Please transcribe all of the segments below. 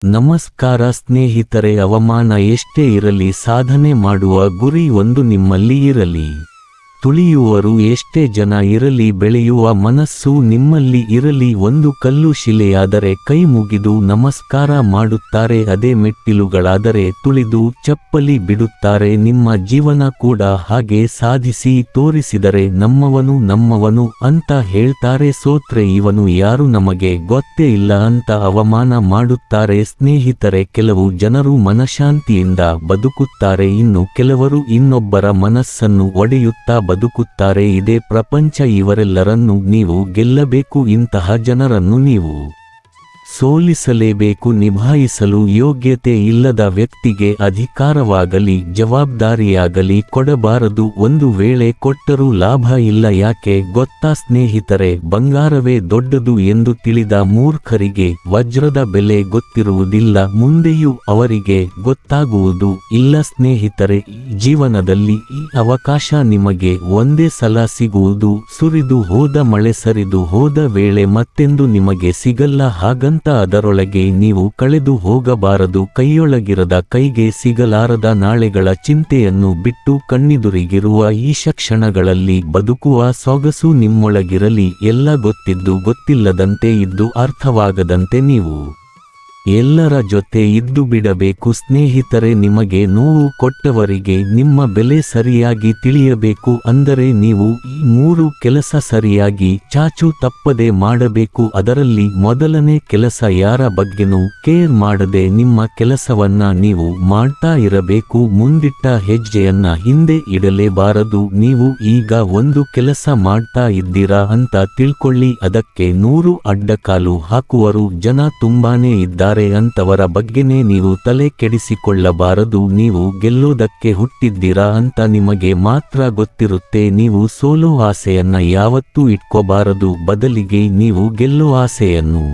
ನಮಸ್ಕಾರ ಸ್ನೇಹಿತರೆ, ಅವಮಾನ ಎಷ್ಟೇ ಇರಲಿ ಸಾಧನೆ ಮಾಡುವ ಗುರಿ ಒಂದು ನಿಮ್ಮಲ್ಲಿ ಇರಲಿ. ತುಳಿಯುವರು ಎಷ್ಟೇ ಜನ ಇರಲಿ ಬೆಳೆಯುವ ಮನಸ್ಸು ನಿಮ್ಮಲ್ಲಿ ಇರಲಿ. ಒಂದು ಕಲ್ಲು ಶಿಲೆಯಾದರೆ ಕೈ ಮುಗಿದು ನಮಸ್ಕಾರ ಮಾಡುತ್ತಾರೆ, ಅದೇ ಮೆಟ್ಟಿಲುಗಳಾದರೆ ತುಳಿದು ಚಪ್ಪಲಿ ಬಿಡುತ್ತಾರೆ. ನಿಮ್ಮ ಜೀವನ ಕೂಡ ಹಾಗೆ ಸಾಧಿಸಿ ತೋರಿಸಿದರೆ ನಮ್ಮವನು ಅಂತ ಹೇಳ್ತಾರೆ. ಸೋತ್ರೆ ಇವನು ಯಾರು ನಮಗೆ ಗೊತ್ತೇ ಇಲ್ಲ ಅಂತ ಅವಮಾನ ಮಾಡುತ್ತಾರೆ. ಸ್ನೇಹಿತರೆ, ಕೆಲವು ಜನರು ಮನಃಶಾಂತಿಯಿಂದ ಬದುಕುತ್ತಾರೆ, ಇನ್ನು ಕೆಲವರು ಇನ್ನೊಬ್ಬರ ಮನಸ್ಸನ್ನು ಒಡೆಯುತ್ತಾ ಬದುಕುತ್ತಾರೆ. ಇದೇ ಪ್ರಪಂಚ. ಇವರೆಲ್ಲರನ್ನೂ ನೀವು ಗೆಲ್ಲಬೇಕು. ಇಂತಹ ಜನರನ್ನು ನೀವು ಸೋಲಿಸಲೇಬೇಕು. ನಿಭಾಯಿಸಲು ಯೋಗ್ಯತೆ ಇಲ್ಲದ ವ್ಯಕ್ತಿಗೆ ಅಧಿಕಾರವಾಗಲಿ ಜವಾಬ್ದಾರಿಯಾಗಲಿ ಕೊಡಬಾರದು. ಒಂದು ವೇಳೆ ಕೊಟ್ಟರೂ ಲಾಭ ಇಲ್ಲ. ಯಾಕೆ ಗೊತ್ತಾ ಸ್ನೇಹಿತರೆ, ಬಂಗಾರವೇ ದೊಡ್ಡದು ಎಂದು ತಿಳಿದ ಮೂರ್ಖರಿಗೆ ವಜ್ರದ ಬೆಲೆ ಗೊತ್ತಿರುವುದಿಲ್ಲ, ಮುಂದೆಯೂ ಅವರಿಗೆ ಗೊತ್ತಾಗುವುದು ಇಲ್ಲ. ಸ್ನೇಹಿತರೆ, ಜೀವನದಲ್ಲಿ ಈ ಅವಕಾಶ ನಿಮಗೆ ಒಂದೇ ಸಲ ಸಿಗುವುದು. ಸುರಿದು ಹೋದ ಮಳೆ ಸರಿದು ಹೋದ ವೇಳೆ ಮತ್ತೆಂದು ನಿಮಗೆ ಸಿಗಲ್ಲ. ಹಾಗಂತ ಅದರೊಳಗೆ ನೀವು ಕಳೆದು ಹೋಗಬಾರದು. ಕೈಯೊಳಗಿರದ ಕೈಗೆ ಸಿಗಲಾರದ ನಾಳೆಗಳ ಚಿಂತೆಯನ್ನು ಬಿಟ್ಟು ಕಣ್ಣೆದುರಿಗಿರುವ ಈ ಕ್ಷಣಗಳಲ್ಲಿ ಬದುಕುವ ಸೊಗಸು ನಿಮ್ಮೊಳಗಿರಲಿ. ಎಲ್ಲ ಗೊತ್ತಿದ್ದು ಗೊತ್ತಿಲ್ಲದಂತೆ ಇದ್ದು ಅರ್ಥವಾಗದಂತೆ ನೀವು ಎಲ್ಲರ ಜೊತೆ ಇದ್ದು ಬಿಡಬೇಕು. ಸ್ನೇಹಿತರೆ, ನಿಮಗೆ ನೋವು ಕೊಟ್ಟವರಿಗೆ ನಿಮ್ಮ ಬೆಲೆ ಸರಿಯಾಗಿ ತಿಳಿಯಬೇಕು. ಅಂದರೆ ನೀವು ಈ 3 ಕೆಲಸ ಸರಿಯಾಗಿ ಚಾಚು ತಪ್ಪದೆ ಮಾಡಬೇಕು. ಅದರಲ್ಲಿ ಮೊದಲನೇ ಕೆಲಸ, ಯಾರ ಬಗ್ಗೆನೂ ಕೇರ್ ಮಾಡದೆ ನಿಮ್ಮ ಕೆಲಸವನ್ನ ನೀವು ಮಾಡ್ತಾ ಇರಬೇಕು. ಮುಂದಿಟ್ಟ ಹೆಜ್ಜೆಯನ್ನ ಹಿಂದೆ ಇಡಲೇಬಾರದು. ನೀವು ಈಗ ಒಂದು ಕೆಲಸ ಮಾಡ್ತಾ ಇದ್ದೀರಾ ಅಂತ ತಿಳ್ಕೊಳ್ಳಿ, ಅದಕ್ಕೆ 100 ಅಡ್ಡಕಾಲು ಹಾಕುವರು ಜನ ತುಂಬಾನೇ ಇದ್ದಾರೆ. ಅಂತವರ ಬಗ್ಗೆನೇ ನೀವು ತಲೆ ಕೆಡಿಸಿಕೊಳ್ಳಬಾರದು. ನೀವು ಗೆಲ್ಲೋದಕ್ಕೆ ಹುಟ್ಟಿದ್ದೀರಾ ಅಂತ ನಿಮಗೆ ಮಾತ್ರ ಗೊತ್ತಿರುತ್ತೆ. ನೀವು ಸೋಲೋ ಆಸೆಯನ್ನ ಯಾವತ್ತೂ ಇಟ್ಕೋಬಾರದು, ಬದಲಿಗೆ ನೀವು ಗೆಲ್ಲೋ ಆಸೆಯನ್ನು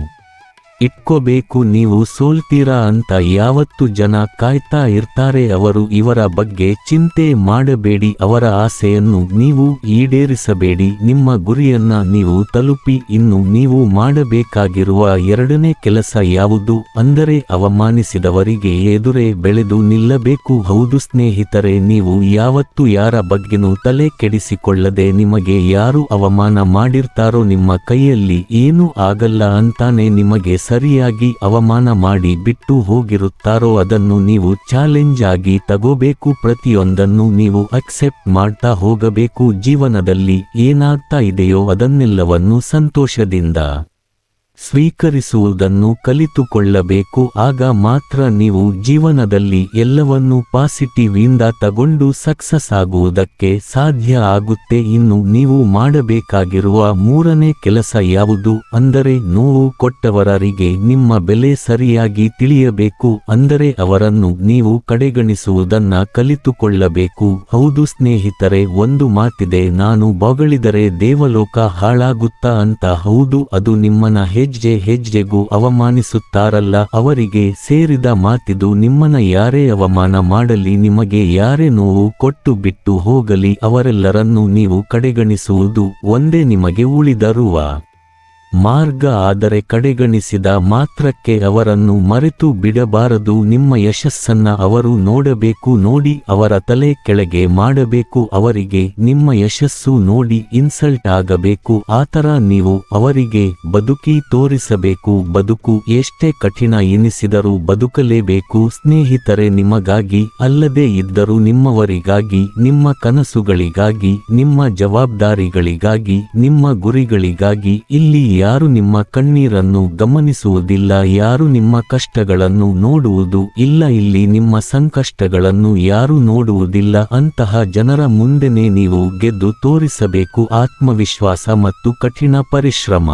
ಇಟ್ಕೋಬೇಕು. ನೀವು ಸೋಲ್ತೀರಾ ಅಂತ ಯಾವತ್ತು ಜನ ಕಾಯ್ತಾ ಇರ್ತಾರೆ, ಅವರು ಇವರ ಬಗ್ಗೆ ಚಿಂತೆ ಮಾಡಬೇಡಿ. ಅವರ ಆಸೆಯನ್ನು ನೀವು ಈಡೇರಿಸಬೇಡಿ, ನಿಮ್ಮ ಗುರಿಯನ್ನ ನೀವು ತಲುಪಿ. ಇನ್ನು ನೀವು ಮಾಡಬೇಕಾಗಿರುವ 2ನೇ ಕೆಲಸ ಯಾವುದು ಅಂದರೆ, ಅವಮಾನಿಸಿದವರಿಗೆ ಎದುರೇ ಬೆಳೆದು ನಿಲ್ಲಬೇಕು. ಹೌದು ಸ್ನೇಹಿತರೆ, ನೀವು ಯಾವತ್ತು ಯಾರ ಬಗ್ಗೆನೂ ತಲೆ ಕೆಡಿಸಿಕೊಳ್ಳದೆ, ನಿಮಗೆ ಯಾರು ಅವಮಾನ ಮಾಡಿರ್ತಾರೋ ನಿಮ್ಮ ಕೈಯಲ್ಲಿ ಏನೂ ಆಗಲ್ಲ ಅಂತಾನೆ ನಿಮಗೆ ಸರಿಯಾಗಿ ಅವಮಾನ ಮಾಡಿ ಬಿಟ್ಟು ಹೋಗಿರುತ್ತಾರೋ ಅದನ್ನು ನೀವು ಚಾಲೆಂಜ್ ಆಗಿ ತಗೋಬೇಕು. ಪ್ರತಿಯೊಂದನ್ನು ನೀವು ಅಕ್ಸೆಪ್ಟ್ ಮಾಡ್ತಾ ಹೋಗಬೇಕು. ಜೀವನದಲ್ಲಿ ಏನಾಗ್ತಾ ಇದೆಯೋ ಅದನ್ನೆಲ್ಲವನ್ನು ಸಂತೋಷದಿಂದ ಸ್ವೀಕರಿಸುವುದನ್ನು ಕಲಿತುಕೊಳ್ಳಬೇಕು. ಆಗ ಮಾತ್ರ ನೀವು ಜೀವನದಲ್ಲಿ ಎಲ್ಲವನ್ನೂ ಪಾಸಿಟಿವ್ ಇಂದ ತಗೊಂಡು ಸಕ್ಸಸ್ ಆಗುವುದಕ್ಕೆ ಸಾಧ್ಯ ಆಗುತ್ತೆ. ಇನ್ನು ನೀವು ಮಾಡಬೇಕಾಗಿರುವ 3ನೇ ಕೆಲಸ ಯಾವುದು ಅಂದರೆ, ನೋವು ಕೊಟ್ಟವರಿಗೆ ನಿಮ್ಮ ಬೆಲೆ ಸರಿಯಾಗಿ ತಿಳಿಯಬೇಕು. ಅಂದರೆ ಅವರನ್ನು ನೀವು ಕಡೆಗಣಿಸುವುದನ್ನ ಕಲಿತುಕೊಳ್ಳಬೇಕು. ಹೌದು ಸ್ನೇಹಿತರೆ, ಒಂದು ಮಾತಿದೆ, ನಾನು ಬೊಗಳಿದರೆ ದೇವಲೋಕ ಹಾಳಾಗುತ್ತಾ ಅಂತ. ಹೌದು, ಅದು ನಿಮ್ಮನ್ನ ಹೆಜ್ಜೆಗೂ ಅವಮಾನಿಸುತ್ತಾರಲ್ಲ, ಅವರಿಗೆ ಸೇರಿದ ಮಾತಿದು. ನಿಮ್ಮನ್ನ ಯಾರೇ ಅವಮಾನ ಮಾಡಲಿ, ನಿಮಗೆ ಯಾರೇ ನೋವು ಕೊಟ್ಟು ಬಿಟ್ಟು ಹೋಗಲಿ, ಅವರೆಲ್ಲರನ್ನೂ ನೀವು ಕಡೆಗಣಿಸುವುದು ಒಂದೇ ನಿಮಗೆ ಉಳಿದಿರುವ ಮಾರ್ಗ. ಆದರೆ ಕಡೆಗಣಿಸಿದ ಮಾತ್ರಕ್ಕೆ ಅವರನ್ನು ಮರೆತು ಬಿಡಬಾರದು. ನಿಮ್ಮ ಯಶಸ್ಸನ್ನ ಅವರು ನೋಡಬೇಕು, ನೋಡಿ ಅವರ ತಲೆ ಕೆಳಗೆ ಮಾಡಬೇಕು. ಅವರಿಗೆ ನಿಮ್ಮ ಯಶಸ್ಸು ನೋಡಿ ಇನ್ಸಲ್ಟ್ ಆಗಬೇಕು. ಆತರ ನೀವು ಅವರಿಗೆ ಬದುಕಿ ತೋರಿಸಬೇಕು. ಬದುಕು ಎಷ್ಟೇ ಕಠಿಣ ಎನಿಸಿದರೂ ಬದುಕಲೇಬೇಕು. ಸ್ನೇಹಿತರೆ, ನಿಮಗಾಗಿ ಅಲ್ಲದೇ ಇದ್ದರೂ ನಿಮ್ಮವರಿಗಾಗಿ, ನಿಮ್ಮ ಕನಸುಗಳಿಗಾಗಿ, ನಿಮ್ಮ ಜವಾಬ್ದಾರಿಗಳಿಗಾಗಿ, ನಿಮ್ಮ ಗುರಿಗಳಿಗಾಗಿ ಇಲ್ಲಿ ಯಾರು ನಿಮ್ಮ ಕಣ್ಣೀರನ್ನು ಗಮನಿಸುವುದಿಲ್ಲ, ಯಾರು ನಿಮ್ಮ ಕಷ್ಟಗಳನ್ನು ನೋಡುವುದು ಇಲ್ಲ, ಇಲ್ಲಿ ನಿಮ್ಮ ಸಂಕಷ್ಟಗಳನ್ನು ಯಾರು ನೋಡುವುದಿಲ್ಲ. ಅಂತಹ ಜನರ ಮುಂದೆನೇ ನೀವು ಗೆದ್ದು ತೋರಿಸಬೇಕು. ಆತ್ಮವಿಶ್ವಾಸ ಮತ್ತು ಕಠಿಣ ಪರಿಶ್ರಮ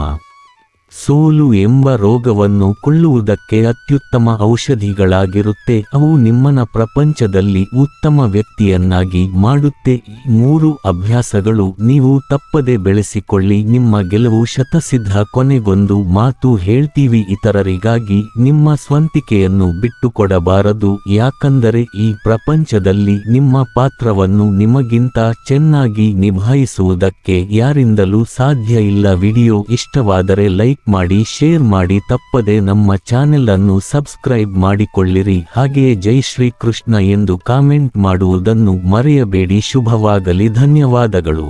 ಸೋಲು ಎಂಬ ರೋಗವನ್ನು ಕೊಳ್ಳುವುದಕ್ಕೆ ಅತ್ಯುತ್ತಮ ಔಷಧಿಗಳಾಗಿರುತ್ತೆ. ಅವು ನಿಮ್ಮನ್ನ ಪ್ರಪಂಚದಲ್ಲಿ ಉತ್ತಮ ವ್ಯಕ್ತಿಯನ್ನಾಗಿ ಮಾಡುತ್ತೆ. ಈ 3 ಅಭ್ಯಾಸಗಳು ನೀವು ತಪ್ಪದೆ ಬೆಳೆಸಿಕೊಳ್ಳಿ. ನಿಮ್ಮ ಗೆಲುವು ಶತಸಿದ್ಧ. ಕೊನೆಗೊಂದು ಮಾತು ಹೇಳ್ತೀವಿ, ಇತರರಿಗಾಗಿ ನಿಮ್ಮ ಸ್ವಂತಿಕೆಯನ್ನು ಬಿಟ್ಟುಕೊಡಬಾರದು. ಯಾಕಂದರೆ ಈ ಪ್ರಪಂಚದಲ್ಲಿ ನಿಮ್ಮ ಪಾತ್ರವನ್ನು ನಿಮಗಿಂತ ಚೆನ್ನಾಗಿ ನಿಭಾಯಿಸುವುದಕ್ಕೆ ಯಾರಿಂದಲೂ ಸಾಧ್ಯ ಇಲ್ಲ. ವಿಡಿಯೋ ಇಷ್ಟವಾದರೆ ಲೈಕ್ ಲೈಕ್ ಮಾಡಿ, ಶೇರ್ ಮಾಡಿ, ತಪ್ಪದೆ ನಮ್ಮ ಚಾನೆಲ್ ಅನ್ನು ಸಬ್ಸ್ಕ್ರೈಬ್ ಮಾಡಿಕೊಳ್ಳಿರಿ. ಹಾಗೆಯೇ ಜೈ ಶ್ರೀ ಕೃಷ್ಣ ಎಂದು ಕಾಮೆಂಟ್ ಮಾಡುವುದನ್ನು ಮರೆಯಬೇಡಿ. ಶುಭವಾಗಲಿ. ಧನ್ಯವಾದಗಳು.